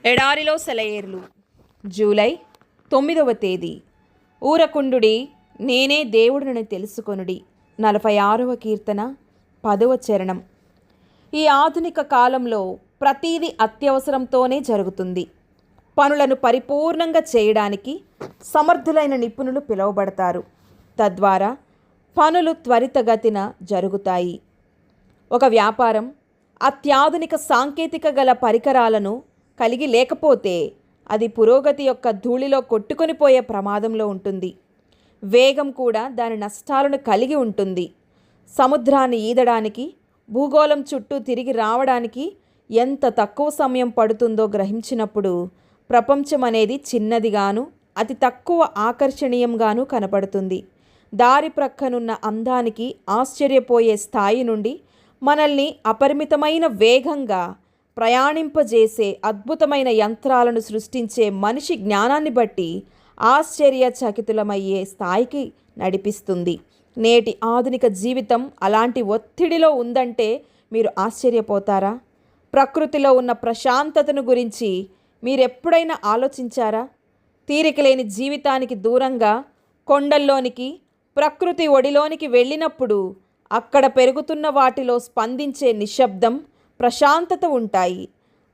ఎడారిలో సెలయేర్లు. జూలై 9వ తేదీ. ఊరకుండుడి, నేనే దేవుడిని తెలుసుకొనుడి. 46వ కీర్తన 10వ చరణం. ఈ ఆధునిక కాలంలో ప్రతీది అత్యవసరంతోనే జరుగుతుంది. పనులను పరిపూర్ణంగా చేయడానికి సమర్థులైన నిపుణులు పిలువబడతారు. తద్వారా పనులు త్వరితగతిన జరుగుతాయి. ఒక వ్యాపారం అత్యాధునిక సాంకేతిక గల పరికరాలను కలిగి లేకపోతే అది పురోగతి యొక్క ధూళిలో కొట్టుకొని పోయే ప్రమాదంలో ఉంటుంది. వేగం కూడా దాని నష్టాలను కలిగి ఉంటుంది. సముద్రాన్ని ఈదడానికి, భూగోళం చుట్టూ తిరిగి రావడానికి ఎంత తక్కువ సమయం పడుతుందో గ్రహించినప్పుడు ప్రపంచం అనేది చిన్నదిగాను, అతి తక్కువ ఆకర్షణీయంగాను కనపడుతుంది. దారి ప్రక్కనున్న అందానికి ఆశ్చర్యపోయే స్థాయి నుండి మనల్ని అపరిమితమైన వేగంగా ప్రయాణింపజేసే అద్భుతమైన యంత్రాలను సృష్టించే మనిషి జ్ఞానాన్ని బట్టి ఆశ్చర్యచకితులమయ్యే స్థాయికి నడిపిస్తుంది. నేటి ఆధునిక జీవితం అలాంటి ఒత్తిడిలో ఉందంటే మీరు ఆశ్చర్యపోతారా? ప్రకృతిలో ఉన్న ప్రశాంతతను గురించి మీరెప్పుడైనా ఆలోచించారా? తీరికలేని జీవితానికి దూరంగా కొండల్లోనికి, ప్రకృతి ఒడిలోనికి వెళ్ళినప్పుడు అక్కడ పెరుగుతున్న వాటిలో స్పందించే నిశ్శబ్దం, ప్రశాంతత ఉంటాయి.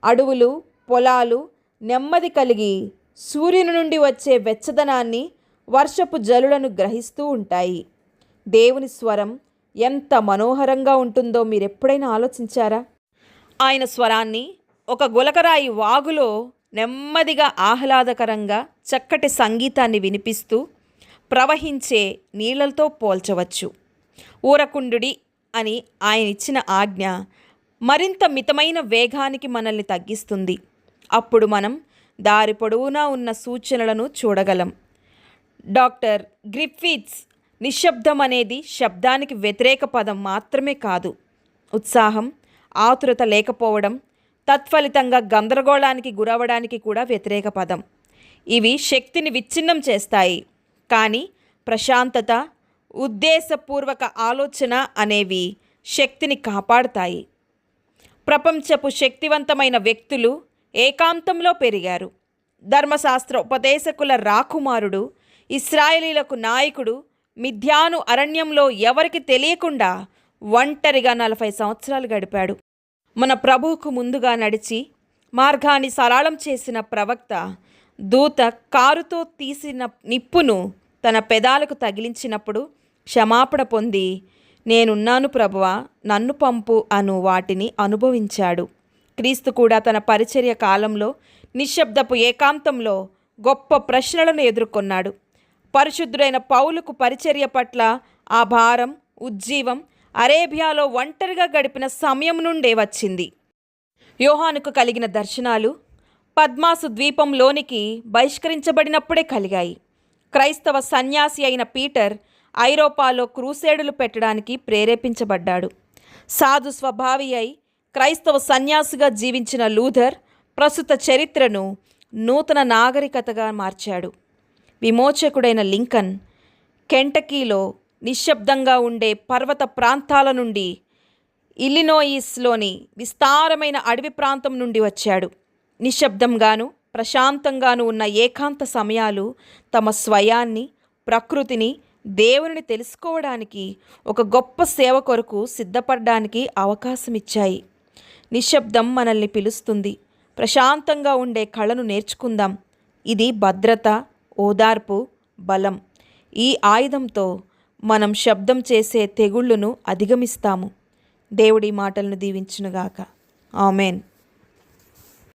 అడవులు, పొలాలు నెమ్మది కలిగి సూర్యుని నుండి వచ్చే వెచ్చదనాన్ని, వర్షపు జలులను గ్రహిస్తూ ఉంటాయి. దేవుని స్వరం ఎంత మనోహరంగా ఉంటుందో మీరెప్పుడైనా ఆలోచించారా? ఆయన స్వరాన్ని ఒక గులకరాయి వాగులో నెమ్మదిగా ఆహ్లాదకరంగా చక్కటి సంగీతాన్ని వినిపిస్తూ ప్రవహించే నీళ్లతో పోల్చవచ్చు. ఊరకుండుడి అని ఆయన ఇచ్చిన ఆజ్ఞ మరింత మితమైన వేగానికి మనల్ని తగ్గిస్తుంది. అప్పుడు మనం దారి పొడవునా ఉన్న సూచనలను చూడగలం. డాక్టర్ గ్రిఫిత్స్ నిశ్శబ్దం అనేది శబ్దానికి వ్యతిరేక పదం మాత్రమే కాదు, ఉత్సాహం, ఆతురత లేకపోవడం, తత్ఫలితంగా గందరగోళానికి గురవడానికి కూడా వ్యతిరేక పదం. ఇవి శక్తిని విచ్ఛిన్నం చేస్తాయి, కానీ ప్రశాంతత, ఉద్దేశపూర్వక ఆలోచన అనేవి శక్తిని కాపాడుతాయి. ప్రపంచపు శక్తివంతమైన వ్యక్తులు ఏకాంతంలో పెరిగారు. ధర్మశాస్త్ర ఉపదేశకుల రాకుమారుడు, ఇశ్రాయేలీలకు నాయకుడు మిద్యాను అరణ్యంలో ఎవరికి తెలియకుండా ఒంటరిగా 40 సంవత్సరాలు గడిపాడు. మన ప్రభువుకు ముందుగా నడిచి మార్గాన్ని సరళం చేసిన ప్రవక్త దూత కారుతో తీసిన నిప్పును తన పెదాలకు తగిలించినప్పుడు క్షమాపణ పొంది, నేనున్నాను ప్రభువా, నన్ను పంపు అను వాటిని అనుభవించాడు. క్రీస్తు కూడా తన పరిచర్య కాలంలో నిశ్శబ్దపు ఏకాంతంలో గొప్ప ప్రశ్నలను ఎదుర్కొన్నాడు. పరిశుద్ధుడైన పౌలుకు పరిచర్య పట్ల ఆ భారం, ఉజ్జీవం అరేబియాలో ఒంటరిగా గడిపిన సమయం నుండే వచ్చింది. యోహానుకు కలిగిన దర్శనాలు పద్మాసు ద్వీపంలోనికి బహిష్కరించబడినప్పుడే కలిగాయి. క్రైస్తవ సన్యాసి అయిన పీటర్ ఐరోపాలో క్రూసేడులు పెట్టడానికి ప్రేరేపించబడ్డాడు. సాధు స్వభావి అయి క్రైస్తవ సన్యాసిగా జీవించిన లూథర్ ప్రస్తుత చరిత్రను నూతన నాగరికతగా మార్చాడు. విమోచకుడైన లింకన్ కెంటకీలో నిశ్శబ్దంగా ఉండే పర్వత ప్రాంతాల నుండి ఇల్లినోయిస్లోని విస్తారమైన అడవి ప్రాంతం నుండి వచ్చాడు. నిశ్శబ్దంగాను ప్రశాంతంగాను ఉన్న ఏకాంత సమయాలు తమ స్వయాన్ని, ప్రకృతిని, దేవుని తెలుసుకోవడానికి, ఒక గొప్ప సేవ కొరకు సిద్ధపడడానికి అవకాశమిచ్చాయి. నిశ్శబ్దం మనల్ని పిలుస్తుంది. ప్రశాంతంగా ఉండే కళను నేర్చుకుందాం. ఇది భద్రత, ఓదార్పు, బలం. ఈ ఆయుధంతో మనం శబ్దం చేసే తెగుళ్లను అధిగమిస్తాము. దేవుడి మాటలను దీవించునుగాక. ఆమెన్.